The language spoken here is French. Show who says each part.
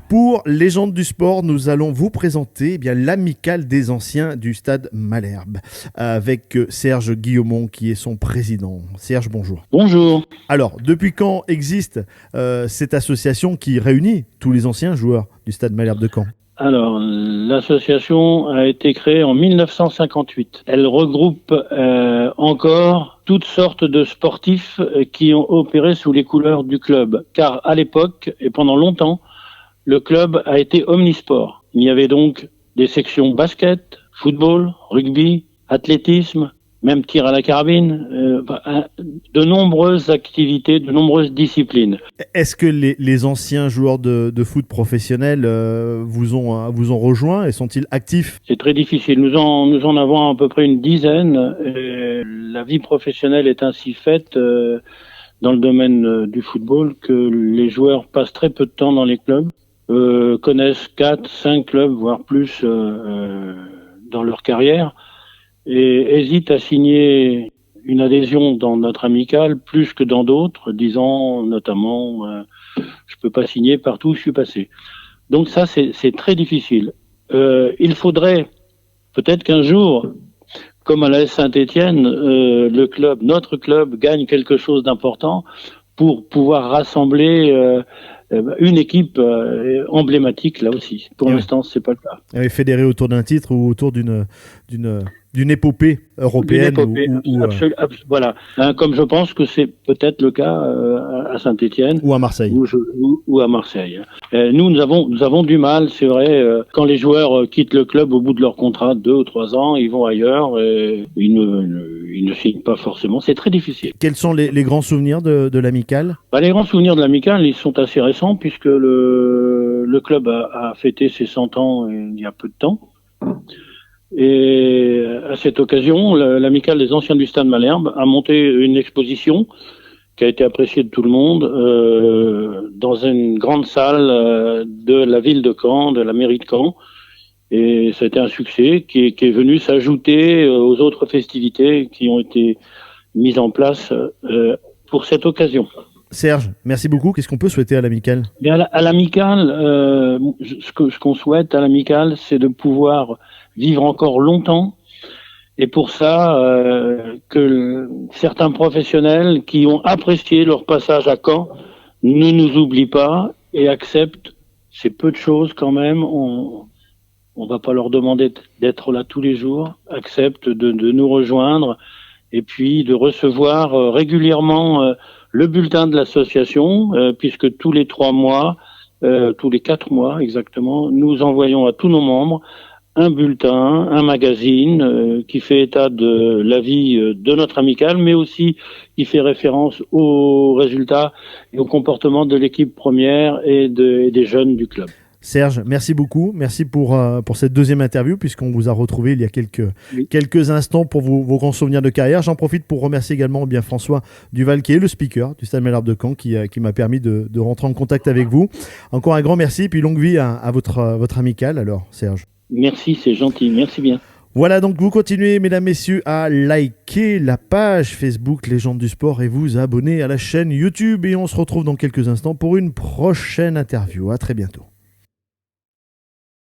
Speaker 1: Pour Légende du sport, nous allons vous présenter l'amicale des anciens du stade Malherbe avec Serge Guillaumont qui est son président. Serge, bonjour.
Speaker 2: Bonjour.
Speaker 1: Alors, depuis quand existe cette association qui réunit tous les anciens joueurs du stade Malherbe de Caen?
Speaker 2: Alors, l'association a été créée en 1958. Elle regroupe encore toutes sortes de sportifs qui ont opéré sous les couleurs du club. Car à l'époque, et pendant longtemps, le club a été omnisport. Il y avait donc des sections basket, football, rugby, athlétisme, même tir à la carabine, de nombreuses activités, de nombreuses disciplines.
Speaker 1: Est-ce que les anciens joueurs de foot professionnels vous ont rejoint et sont-ils actifs?
Speaker 2: C'est très difficile. Nous en avons à peu près une dizaine. Et la vie professionnelle est ainsi faite dans le domaine du football que les joueurs passent très peu de temps dans les clubs, connaissent 4, 5 clubs, voire plus dans leur carrière, et hésitent à signer une adhésion dans notre amicale plus que dans d'autres, disant notamment je peux pas signer partout où je suis passé. Donc ça, c'est très difficile. Il faudrait peut-être qu'un jour, comme à la Saint-Étienne, notre club gagne quelque chose d'important pour pouvoir rassembler une équipe emblématique là aussi. Pour l'instant, c'est pas le cas.
Speaker 1: Fédéré autour d'un titre ou autour d'une épopée européenne.
Speaker 2: Voilà. Comme je pense que c'est peut-être le cas à Saint-Étienne
Speaker 1: ou à Marseille.
Speaker 2: Ou à Marseille. Nous avons du mal, c'est vrai, quand les joueurs quittent le club au bout de leur contrat, 2 ou 3 ans, ils vont ailleurs, et ils ne signent pas forcément. C'est très difficile.
Speaker 1: Quels sont les grands souvenirs de l'amicale?
Speaker 2: Les grands souvenirs de l'amicale, ils sont assez récents puisque le club a fêté ses 100 ans il y a peu de temps. Et à cette occasion, l'amicale des anciens du stade Malherbe a monté une exposition qui a été appréciée de tout le monde dans une grande salle de la ville de Caen, de la mairie de Caen. Et c'était un succès qui est venu s'ajouter aux autres festivités qui ont été mises en place pour cette occasion.
Speaker 1: Serge, merci beaucoup. Qu'est-ce qu'on peut souhaiter à l'amicale?
Speaker 2: À l'amicale, ce qu'on souhaite à l'amicale, c'est de pouvoir vivre encore longtemps. Et pour ça, que certains professionnels qui ont apprécié leur passage à Caen ne nous oublient pas et acceptent, c'est peu de choses quand même, on va pas leur demander d'être là tous les jours, acceptent de nous rejoindre et puis de recevoir régulièrement le bulletin de l'association, puisque tous les 3 mois, tous les 4 mois exactement, nous envoyons à tous nos membres un bulletin, un magazine qui fait état de la vie de notre amicale, mais aussi qui fait référence aux résultats et au comportement de l'équipe première et des jeunes du club.
Speaker 1: Serge, merci beaucoup. Merci pour cette deuxième interview, puisqu'on vous a retrouvé il y a quelques instants pour vos grands souvenirs de carrière. J'en profite pour remercier également François Duval, qui est le speaker du Stade Malherbe de Caen, qui m'a permis de rentrer en contact avec vous. Encore un grand merci, et puis longue vie à votre amicale, alors, Serge.
Speaker 2: Merci, c'est gentil. Merci bien.
Speaker 1: Voilà, donc vous continuez, mesdames, messieurs, à liker la page Facebook Légende du Sport et vous abonner à la chaîne YouTube. Et on se retrouve dans quelques instants pour une prochaine interview. À très bientôt.